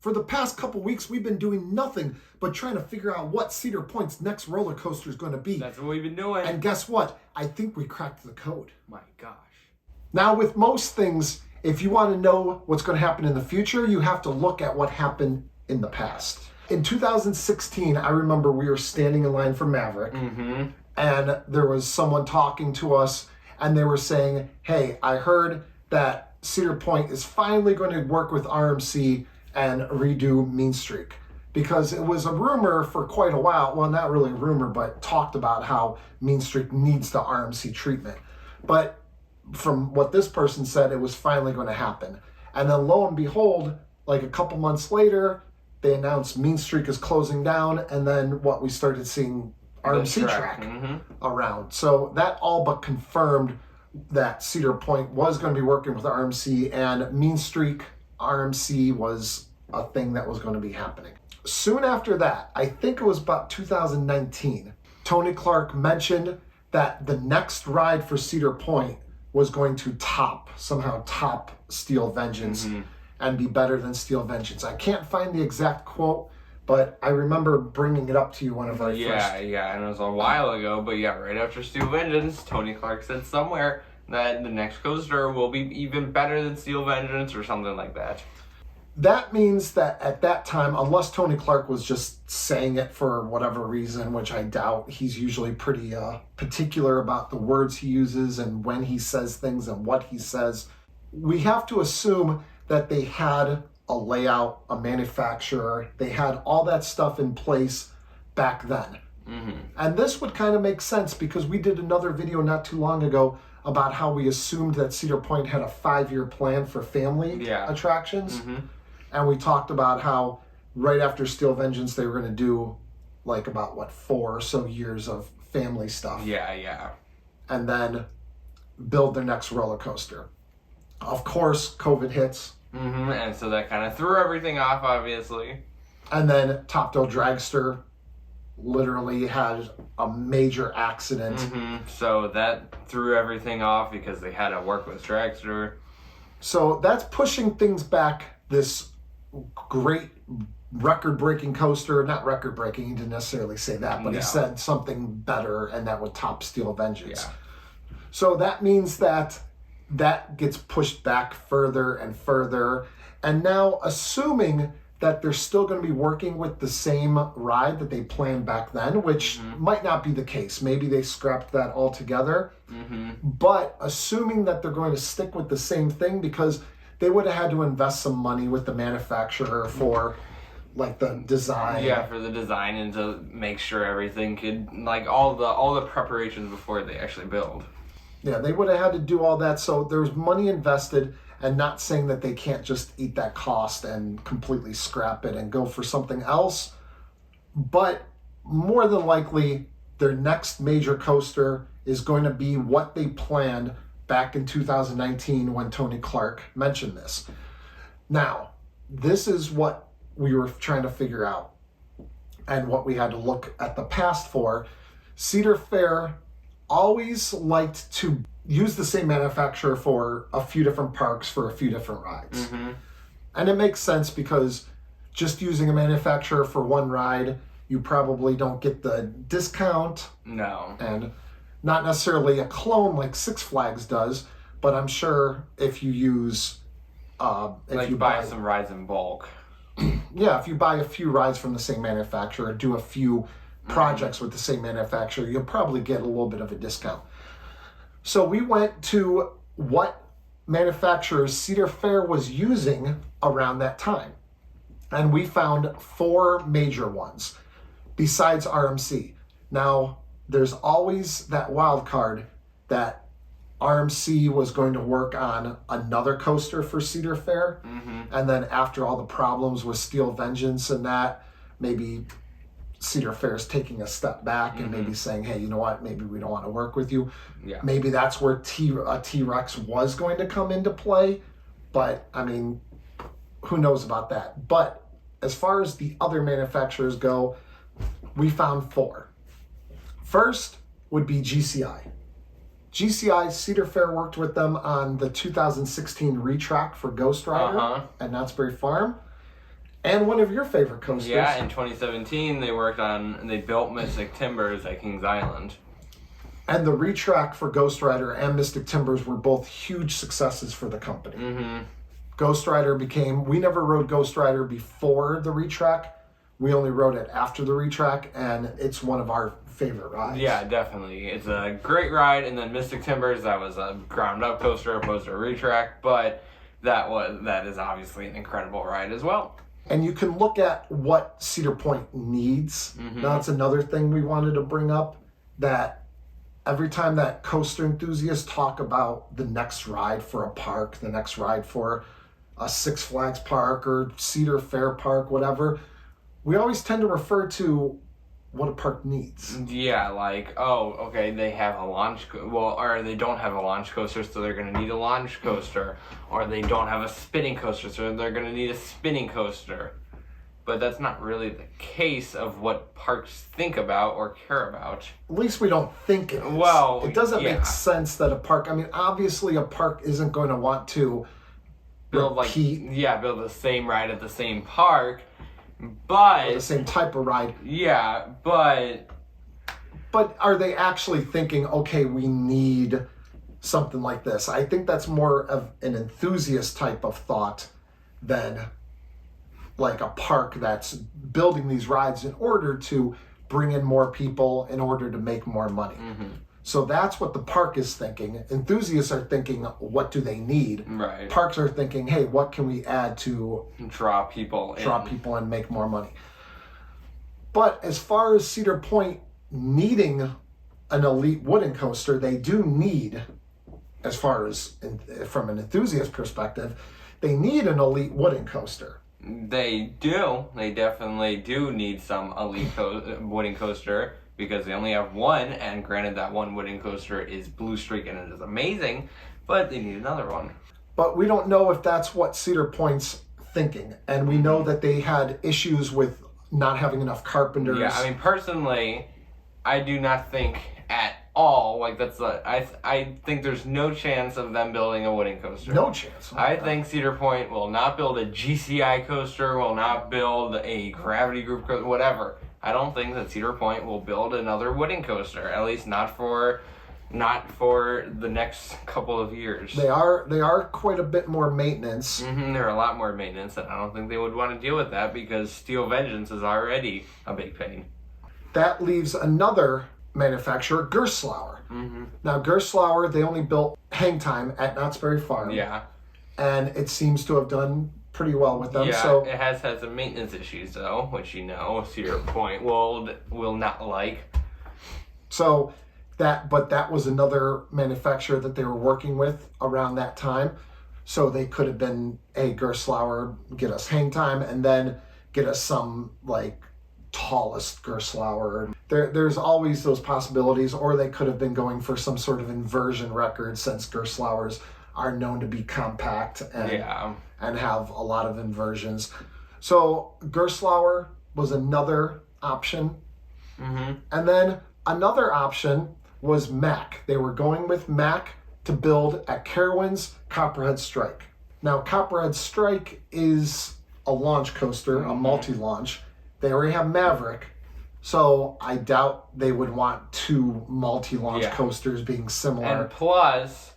For the past couple weeks, we've been doing nothing but trying to figure out what Cedar Point's next roller coaster is going to be. That's what we've been doing. And guess what? I think we cracked the code. My gosh. Now, with most things, if you want to know what's going to happen in the future, you have to look at what happened in the past. In 2016, I remember we were standing in line for Maverick, and there was someone talking to us, and they were saying, hey, I heard that Cedar Point is finally going to work with RMC and redo Mean Streak. Because it was a rumor for quite a while, well, not really a rumor, but talked about how Mean Streak needs the RMC treatment. But from what this person said, it was finally going to happen. And then lo and behold, like a couple months later, they announced Mean Streak is closing down, and then we started seeing RMC track around. So that all but confirmed that Cedar Point was going to be working with RMC, and Mean Streak RMC was a thing that was going to be happening. Soon after that, I think it was about 2019, Tony Clark mentioned that the next ride for Cedar Point was going to somehow top Steel Vengeance and be better than Steel Vengeance. I can't find the exact quote, but I remember bringing it up to you one of our first. Yeah, and it was a while ago, but yeah, right after Steel Vengeance, Tony Clark said somewhere that the next coaster will be even better than Steel Vengeance or something like that. That means that at that time, unless Tony Clark was just saying it for whatever reason, which I doubt, he's usually pretty particular about the words he uses and when he says things and what he says, we have to assume that they had a layout, a manufacturer, they had all that stuff in place back then. And this would kind of make sense because we did another video not too long ago about how we assumed that Cedar Point had a 5-year plan for family attractions. And we talked about how right after Steel Vengeance, they were going to do like about 4 or so years of family stuff. Yeah. And then build their next roller coaster. Of course, COVID hits. And so that kind of threw everything off, obviously. And then Top Doe Dragster literally had a major accident. So that threw everything off because they had to work with Dragster. So that's pushing things back. This great record-breaking coaster, not record-breaking, he didn't necessarily say that, but he said something better, and that would top Steel Vengeance. So that means that gets pushed back further and further, and now assuming that they're still going to be working with the same ride that they planned back then, which might not be the case. Maybe they scrapped that altogether, but assuming that they're going to stick with the same thing because they would have had to invest some money with the manufacturer for like the design. Yeah, for the design and to make sure everything could, like all the preparations before they actually build. Yeah, they would have had to do all that. So there's money invested, and not saying that they can't just eat that cost and completely scrap it and go for something else. But more than likely, their next major coaster is going to be what they planned back in 2019 when Tony Clark mentioned this. Now, this is what we were trying to figure out and what we had to look at the past for. Cedar Fair always liked to use the same manufacturer for a few different parks for a few different rides. And it makes sense because just using a manufacturer for one ride, you probably don't get the discount. No. And not necessarily a clone like Six Flags does, but I'm sure if you use... if you buy some rides in bulk. Yeah, if you buy a few rides from the same manufacturer, do a few projects with the same manufacturer, you'll probably get a little bit of a discount. So we went to what manufacturers Cedar Fair was using around that time. And we found 4 major ones besides RMC. Now, there's always that wild card that RMC was going to work on another coaster for Cedar Fair. And then after all the problems with Steel Vengeance and that, maybe Cedar Fair is taking a step back and maybe saying, hey, you know what, maybe we don't want to work with you. Maybe that's where T-Rex was going to come into play. But, I mean, who knows about that. But as far as the other manufacturers go, we found 4. First would be GCI. GCI, Cedar Fair worked with them on the 2016 retrack for Ghost Rider at Knott's Berry Farm. And one of your favorite coasters. Yeah, in 2017, they built Mystic Timbers at Kings Island. And the retrack for Ghost Rider and Mystic Timbers were both huge successes for the company. Mm-hmm. Ghost Rider we never rode Ghost Rider before the retrack. We only rode it after the retrack, and it's one of our favorite rides. Yeah, definitely. It's a great ride, and then Mystic Timbers, that was a ground-up coaster opposed to a retrack, but that is obviously an incredible ride as well. And you can look at what Cedar Point needs. Mm-hmm. Now, that's another thing we wanted to bring up, that every time that coaster enthusiasts talk about the next ride for a park, the next ride for a Six Flags park or Cedar Fair park, whatever, we always tend to refer to what a park needs. Yeah, like, oh, okay, they have a or they don't have a launch coaster, so they're going to need a launch coaster. Or they don't have a spinning coaster, so they're going to need a spinning coaster. But that's not really the case of what parks think about or care about. At least we don't think it is. Well, it doesn't yeah. make sense that a park, obviously a park isn't going to want to build the same ride at the same park, or but the same type of ride. Yeah, but are they actually thinking, okay, we need something like this? I think that's more of an enthusiast type of thought than like a park that's building these rides in order to bring in more people, in order to make more money. Mm-hmm. So that's what the park is thinking. Enthusiasts are thinking, what do they need? Right. Parks are thinking, hey, what can we add to draw people and make more money? But as far as Cedar Point needing an elite wooden coaster, they do need, as far as from an enthusiast perspective, they need an elite wooden coaster. They do. They definitely do need some elite wooden coaster, because they only have one, and granted that one wooden coaster is Blue Streak and it is amazing, but they need another one. But we don't know if that's what Cedar Point's thinking, and we know that they had issues with not having enough carpenters. Yeah, personally, I do not think at all, I think there's no chance of them building a wooden coaster. No chance. I think Cedar Point will not build a GCI coaster, will not build a Gravity Group coaster, whatever. I don't think that Cedar Point will build another wooden coaster, at least not for the next couple of years. They are quite a bit more maintenance. Mm-hmm, they're a lot more maintenance, and I don't think they would want to deal with that, because Steel Vengeance is already a big pain. That leaves another manufacturer, Gerstlauer. Mm-hmm. Now, Gerstlauer, they only built Hang Time at Knott's Berry Farm. Yeah. And it seems to have done pretty well with them. Yeah, so it has had some maintenance issues, though, which Cedar Point will not like. So that was another manufacturer that they were working with around that time. So they could have been, hey, Gerstlauer, get us Hang Time, and then get us some tallest Gerstlauer. There's always those possibilities, or they could have been going for some sort of inversion record, since Gerstlauers are known to be compact and have a lot of inversions. So Gerstlauer was another option. Mm-hmm. And then another option was Mack. They were going with Mack to build at Carowinds Copperhead Strike. Now, Copperhead Strike is a launch coaster, a multi-launch. They already have Maverick, so I doubt they would want two multi-launch coasters being similar. And plus,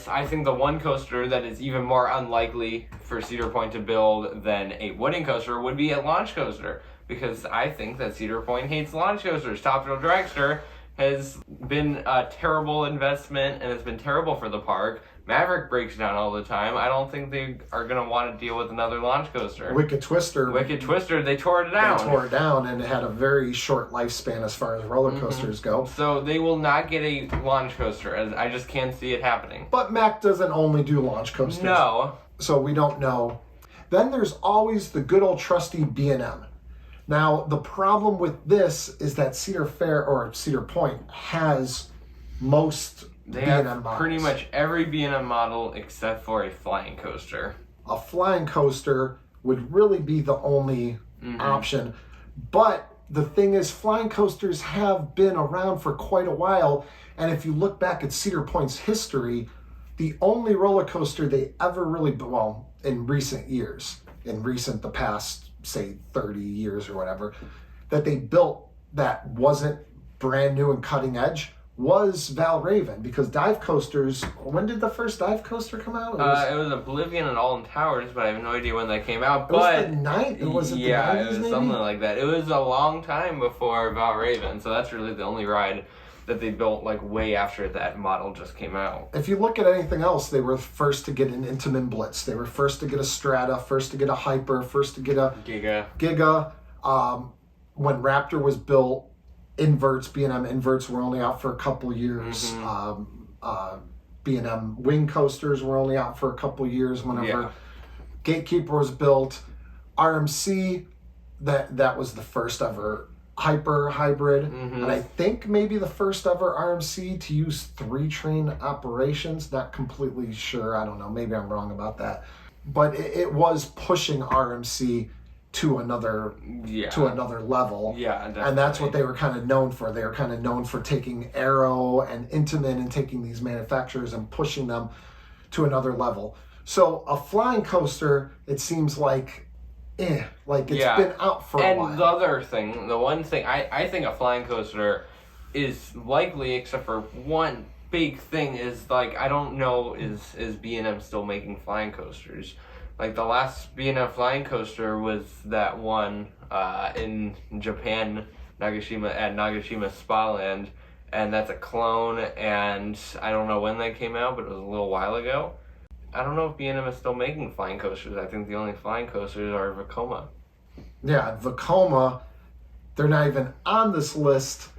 I think the one coaster that is even more unlikely for Cedar Point to build than a wooden coaster would be a launch coaster, because I think that Cedar Point hates launch coasters. Top Thrill Dragster has been a terrible investment, and it's been terrible for the park. Maverick breaks down all the time. I don't think they are going to want to deal with another launch coaster. Wicked Twister, they tore it down. They tore it down, and it had a very short lifespan as far as roller coasters go. So they will not get a launch coaster, as I just can't see it happening. But Mack doesn't only do launch coasters. No. So we don't know. Then there's always the good old trusty B&M. Now, the problem with this is that Cedar Point has most They B&M have models. pretty much every B&M model except for a flying coaster. A flying coaster would really be the only option. But the thing is, flying coasters have been around for quite a while. And if you look back at Cedar Point's history, the only roller coaster they ever really, in recent years, in the past, say 30 years or whatever, that they built that wasn't brand new and cutting edge was Valraven, because dive coasters, when did the first dive coaster come out? It was Oblivion and Alton Towers, but I have no idea when that came out. It was the 90s, it was maybe? something like that. It was a long time before Valraven, so that's really the only ride that they built like way after that model just came out. If you look at anything else, they were first to get an Intamin Blitz. They were first to get a Strata, first to get a Hyper, first to get a Giga. When Raptor was built, inverts, B&M inverts were only out for a couple years. B&M wing coasters were only out for a couple years whenever Gatekeeper was built. RMC, that was the first ever Hyper hybrid, and I think maybe the first ever RMC to use 3-train operations. Not completely sure. I don't know. Maybe I'm wrong about that. But it was pushing RMC to another level. Yeah, definitely. And that's what they were kind of known for. They were kind of known for taking Aero and Intamin and taking these manufacturers and pushing them to another level. So a flying coaster, it seems like it's been out for a while. And the one thing, I think a flying coaster is likely, except for one big thing, is like, I don't know, is B&M still making flying coasters? Like the last B&M flying coaster was that one in Japan, Nagashima, at Nagashima Spa Land, and that's a clone, and I don't know when that came out, but it was a little while ago. I don't know if B&M is still making flying coasters. I think the only flying coasters are Vekoma. Yeah, Vekoma, they're not even on this list,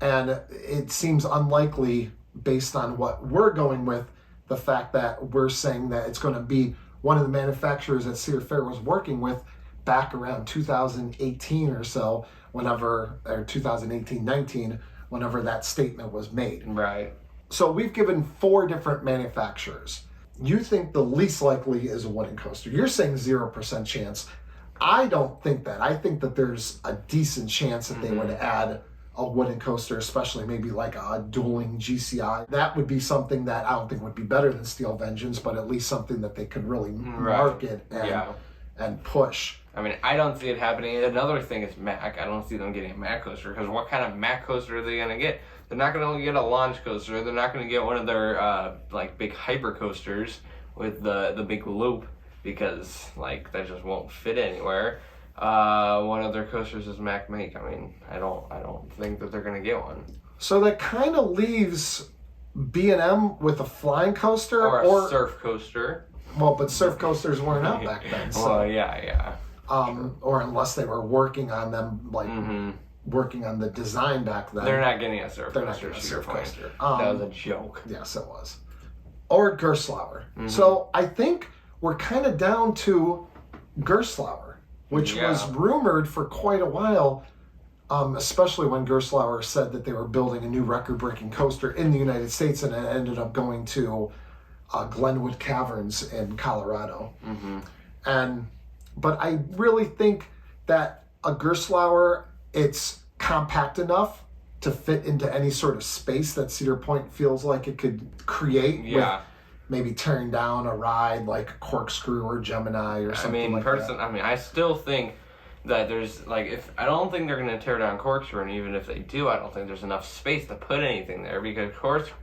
and it seems unlikely based on what we're going with, the fact that we're saying that it's going to be one of the manufacturers that Cedar Fair was working with back around 2018 or so, or 2018-19, whenever that statement was made. Right. So we've given 4 different manufacturers. You think the least likely is a wooden coaster. You're saying 0% chance. I don't think that. I think that there's a decent chance that they would add a wooden coaster, especially maybe like a dueling GCI. That would be something that I don't think would be better than Steel Vengeance, but at least something that they could really market and push. I mean, I don't see it happening. Another thing is Mack. I don't see them getting a Mack coaster, because what kind of Mack coaster are they going to get? They're not going to get a launch coaster. They're not going to get one of their like big hyper coasters with the big loop, because like that just won't fit anywhere. What other coasters does Mack make? I mean, I don't think that they're going to get one. So that kind of leaves B&M with a flying coaster or a surf coaster. Well, but surf coasters weren't out back then. So, well, yeah. Or unless they were working on them, like working on the design back then. They're not getting a surf coaster. They're not getting a surf coaster. That was a joke. Yes, it was. Or Gerstlauer. So I think we're kind of down to Gerstlauer, which was rumored for quite a while, especially when Gerstlauer said that they were building a new record-breaking coaster in the United States, and it ended up going to Glenwood Caverns in Colorado. But I really think that a Gerstlauer, it's compact enough to fit into any sort of space that Cedar Point feels like it could create. With maybe tearing down a ride like Corkscrew or Gemini or something like that. I mean, I still think that there's, like, I don't think they're going to tear down Corkscrew, and even if they do, I don't think there's enough space to put anything there, because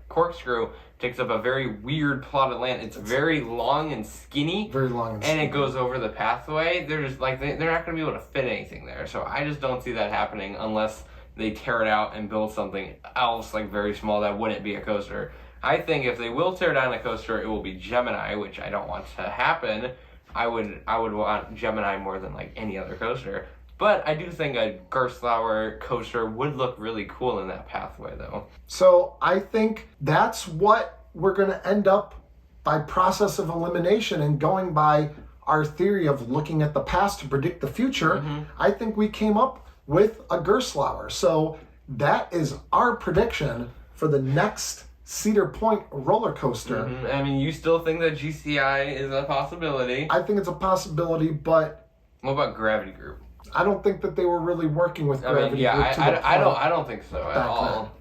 Corkscrew takes up a very weird plot of land. It's very long and skinny. Very long and skinny. And it goes over the pathway. They're just, like, they're not going to be able to fit anything there. So I just don't see that happening unless they tear it out and build something else, like, very small that wouldn't be a coaster. I think if they will tear down a coaster, it will be Gemini, which I don't want to happen. I would want Gemini more than like any other coaster. But I do think a Gerstlauer coaster would look really cool in that pathway, though. So I think that's what we're going to end up by process of elimination, and going by our theory of looking at the past to predict the future. I think we came up with a Gerstlauer. So that is our prediction for the next Cedar Point roller coaster. I mean, you still think that GCI is a possibility? I think it's a possibility, but what about Gravity Group? I don't think that they were really working with Gravity Group. I don't think so at all.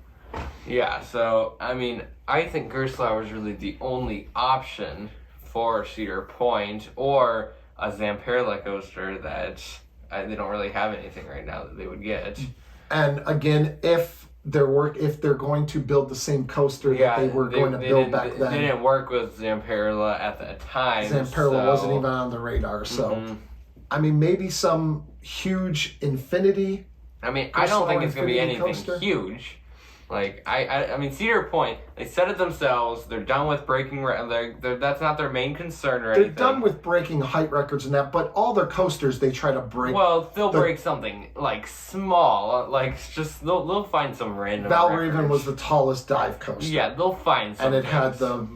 Yeah, so I mean, I think Gerstlauer is really the only option for Cedar Point, or a Zamperla coaster that they don't really have anything right now that they would get. And again, if they're going to build the same coaster that they were going to build back then. They didn't work with Zamperla at the time. Zamperla wasn't even on the radar, so I mean, maybe some huge infinity. I mean, I don't think it's going to be anything huge. Like, I mean, Cedar Point, they said it themselves. They're done with breaking. That's not their main concern or anything. They're done with breaking height records and that, but all their coasters they try to break. Well, they'll break something like small, like just they'll find some random. Valraven was the tallest dive coaster. Yeah, they'll find some. And it had the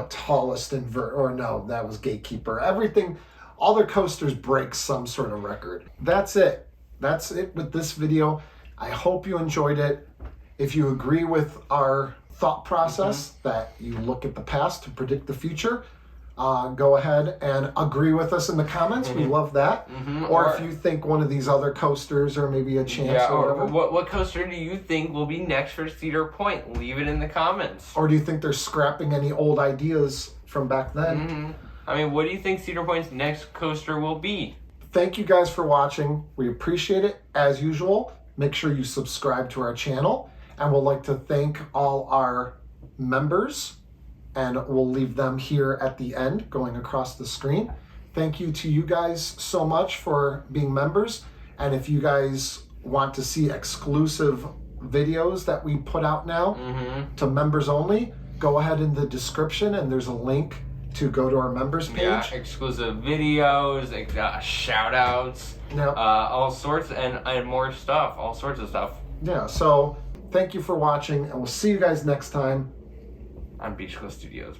tallest invert, or no, that was Gatekeeper. Everything, all their coasters break some sort of record. That's it. That's it with this video. I hope you enjoyed it. If you agree with our thought process that you look at the past to predict the future, go ahead and agree with us in the comments. We love that. Or if you think one of these other coasters or maybe a chance or whatever. What coaster do you think will be next for Cedar Point? Leave it in the comments. Or do you think they're scrapping any old ideas from back then? I mean, what do you think Cedar Point's next coaster will be? Thank you guys for watching. We appreciate it as usual. Make sure you subscribe to our channel, and we'd like to thank all our members, and we'll leave them here at the end going across the screen. Thank you to you guys so much for being members, and if you guys want to see exclusive videos that we put out now to members only, go ahead in the description and there's a link to go to our members page. Yeah, exclusive videos, shout outs, all sorts and more stuff, all sorts of stuff. Yeah, so thank you for watching, and we'll see you guys next time on Beach Coast Studios.